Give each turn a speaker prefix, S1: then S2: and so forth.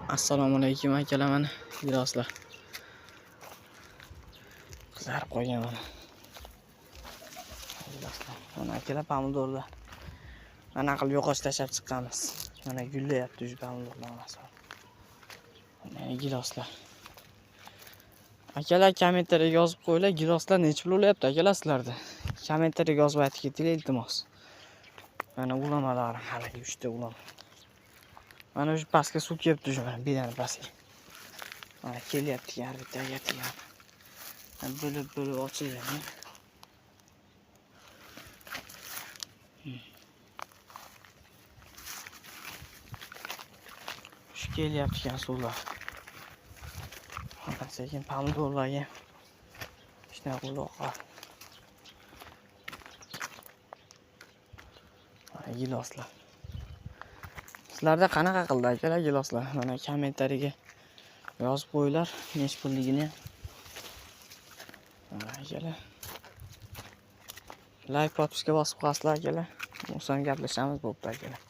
S1: Assalomu alaykum akalar, mana giroslar. Qizarib qolgan mana. Mana akalar pomidorlar. Mana qilib yo'qosh tashlab chiqqanmiz. Mana gullayapti shu pomidorlar mana. Mana giroslar. Akalar kommentariyga yozib qo'yinglar, giroslar necha pul bo'lyapti akalar sizlarda? Kommentariyga yozib aytib ketinglar iltimos. Mana ulamalarim hali 3 ta ulama. Mana shu pastga suv kelib turibdi, mana bedani pastga. Mana kelyapti har bitta yatigan. Bo'lib ochilgan. Shu kelyapti ekan suvlar. Mana sekin pomidorlarga ishlar quloqqa. Mana giloslar. Sizlarda qanaqa qildi akalar giloslar? Mana kommentariyga yozib qo'yinglar, nech pulligini. Mana akalar. Like, podpiska bosib qo'yasizlar akalar. O'zdan gaplashamiz bo'pti akalar.